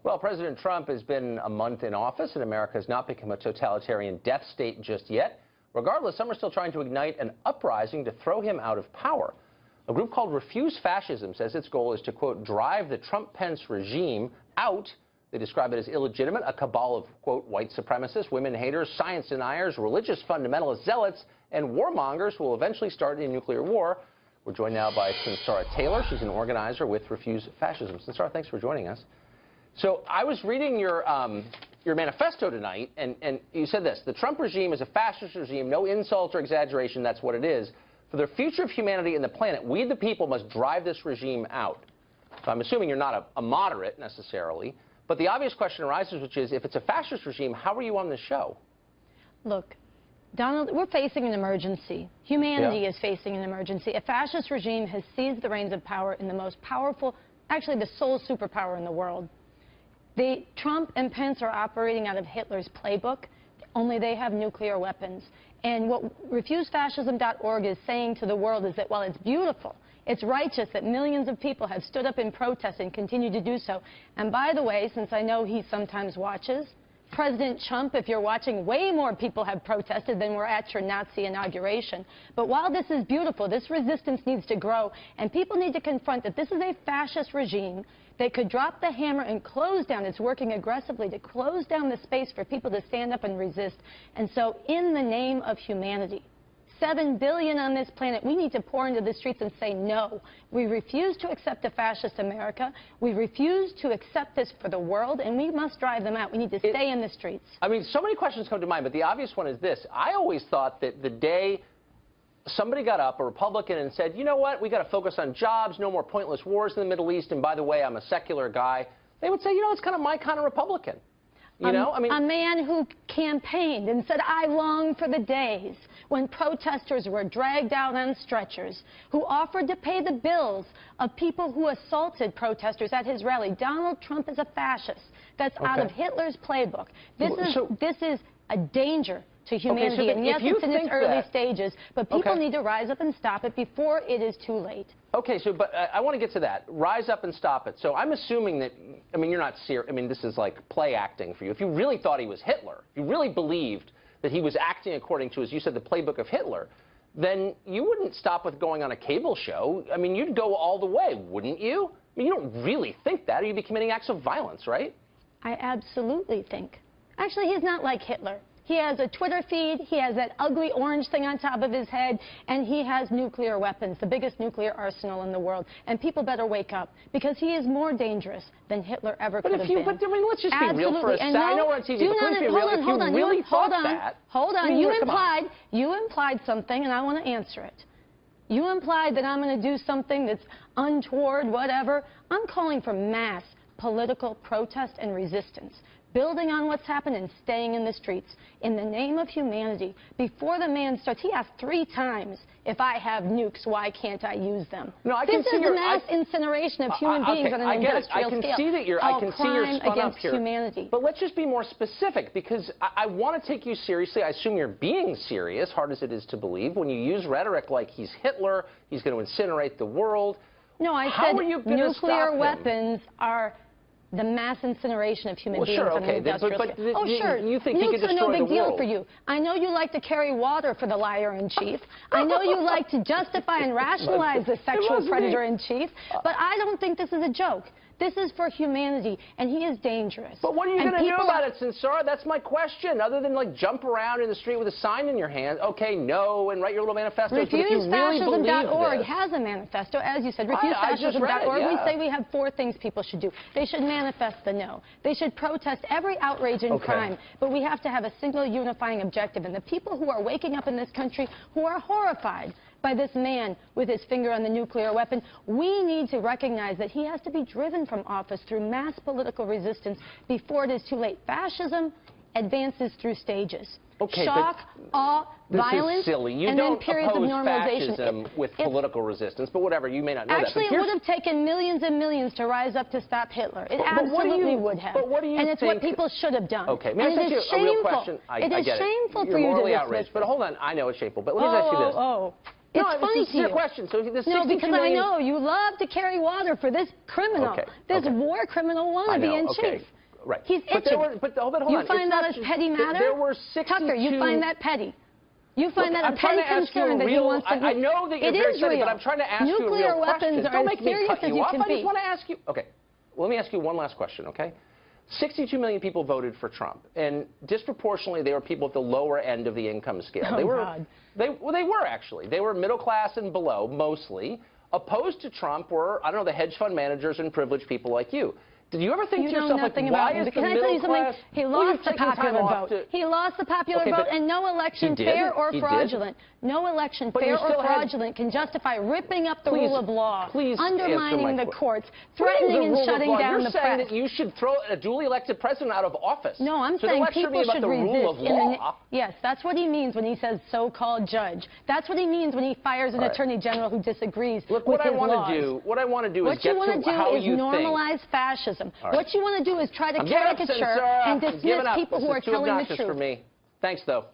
Well, President Trump has been a month in office, and America has not become a totalitarian death state just yet. Regardless, some are still trying to ignite an uprising to throw him out of power. A group called Refuse Fascism says its goal is to, quote, drive the Trump-Pence regime out. They describe it as illegitimate, a cabal of, quote, white supremacists, women haters, science deniers, religious fundamentalist zealots, and warmongers who will eventually start a nuclear war. We're joined now by Sinsara Taylor. She's an organizer with Refuse Fascism. Sinsara, thanks for joining us. So I was reading your manifesto tonight, and you said this: the Trump regime is a fascist regime, no insult or exaggeration, that's what it is. For the future of humanity and the planet, we the people must drive this regime out. So I'm assuming you're not a moderate necessarily, but the obvious question arises, which is, if it's a fascist regime, how are you on this show? Look, Donald, we're facing an emergency. Humanity is facing an emergency. A fascist regime has seized the reins of power in the most powerful, actually the sole superpower in the world. Trump and Pence are operating out of Hitler's playbook, only they have nuclear weapons. And what RefuseFascism.org is saying to the world is that while it's beautiful, it's righteous that millions of people have stood up in protest and continue to do so. And by the way, since I know he sometimes watches, President Trump, if you're watching, way more people have protested than were at your Nazi inauguration. But while this is beautiful, this resistance needs to grow, and people need to confront that this is a fascist regime that could drop the hammer and close down. It's working aggressively to close down the space for people to stand up and resist. And so in the name of humanity, 7 billion on this planet, we need to pour into the streets and say no. We refuse to accept a fascist America. We refuse to accept this for the world, and we must drive them out. We need to stay in the streets. I mean, so many questions come to mind, but the obvious one is this. I always thought that the day somebody got up, a Republican, and said, you know what, we got to focus on jobs, no more pointless wars in the Middle East, and by the way, I'm a secular guy, they would say, you know, it's kind of my kind of Republican. You know, I mean, a man who campaigned and said, I long for the days when protesters were dragged out on stretchers, who offered to pay the bills of people who assaulted protesters at his rally. Donald Trump is a fascist. That's out of Hitler's playbook. This is a danger to humanity. And yes, it's in its early stages, but people need to rise up and stop it before it is too late. Okay, so, but I want to get to that. Rise up and stop it. So I'm assuming that, I mean, you're not serious. I mean, this is like play acting for you. If you really thought he was Hitler, if you really believed that he was acting according to, as you said, the playbook of Hitler, then you wouldn't stop with going on a cable show. I mean, you'd go all the way, wouldn't you? I mean, you don't really think that, or you'd be committing acts of violence, right? I absolutely think. Actually, he's not like Hitler. He has a Twitter feed, he has that ugly orange thing on top of his head, and he has nuclear weapons, the biggest nuclear arsenal in the world. And people better wake up, because he is more dangerous than Hitler ever could have been. But I mean, let's just be real for a second. I know it's easy, but let's be real. If you really thought that... Hold on, you implied something, and I want to answer it. You implied that I'm going to do something that's untoward, whatever. I'm calling for mass political protest and resistance, building on what's happened and staying in the streets in the name of humanity. Before the man starts, he asked 3 times, if I have nukes, why can't I use them? No, I can see the mass incineration of human beings on an industrial scale. I can see that you're spun up here. Humanity. But let's just be more specific, because I want to take you seriously. I assume you're being serious, hard as it is to believe, when you use rhetoric like he's Hitler, he's going to incinerate the world. No, I said nuclear weapons are the mass incineration of human beings on an industrial scale. Oh, sure. You think he could destroy the world? Nukes are no big deal for you. I know you like to carry water for the liar-in-chief. I know you like to justify and rationalize the sexual predator-in-chief. But I don't think this is a joke. This is for humanity, and he is dangerous. But what are you going to do about it, Sinsara? That's my question. Other than, like, jump around in the street with a sign in your hand, okay, no, and write your little manifestos. RefuseFascism.org has a manifesto, as you said. RefuseFascism.org. We say we have 4 things people should do. They should manifest the no. They should protest every outrage and crime. But we have to have a single unifying objective. And the people who are waking up in this country who are horrified by this man with his finger on the nuclear weapon, we need to recognize that he has to be driven from office through mass political resistance before it is too late. Fascism advances through stages. Shock, awe, violence, and then periods of normalization. Fascism with political resistance, but whatever, you may not know that. Actually, it would have taken millions and millions to rise up to stop Hitler. It absolutely would have. But what do you think? And it's what people should have done. Okay, may I ask you a real question? It is shameful for you to outraged, but hold on, I know it's shameful, but let me ask you this. It's no, funny this is your question. So the 62 No, because million... I know you love to carry water for this criminal, this war criminal wannabe in chief. Right. He's itching. Hold on. You find that a petty matter? There were 62... Tucker, you find that petty? You find that a I'm trying petty to ask you concern a that he real... wants to do? I know that you're very excited, but I'm trying to ask you a real question. Nuclear weapons are as serious as you can be. I just want to ask you... Okay. Let me ask you one last question, okay? 62 million people voted for Trump, and disproportionately they were people at the lower end of the income scale. Oh, God. They were actually. They were middle class and below, mostly. Opposed to Trump were, I don't know, the hedge fund managers and privileged people like you. Did you ever think to yourself, like, why is the middle class... He lost the popular vote. He lost the popular vote, and no election, fair or fraudulent, no election, fair or fraudulent, can justify ripping up the rule of law, undermining the courts, threatening and shutting down the press. You're saying that you should throw a duly elected president out of office. No, I'm saying people should resist. Law. Yes, that's what he means when he says so-called judge. That's what he means when he fires an attorney general who disagrees with his laws. What I want to do is get to how you think. Normalize fascism. Right. What you want to do is try to caricature and dismiss people who are telling the truth. For me. Thanks, though.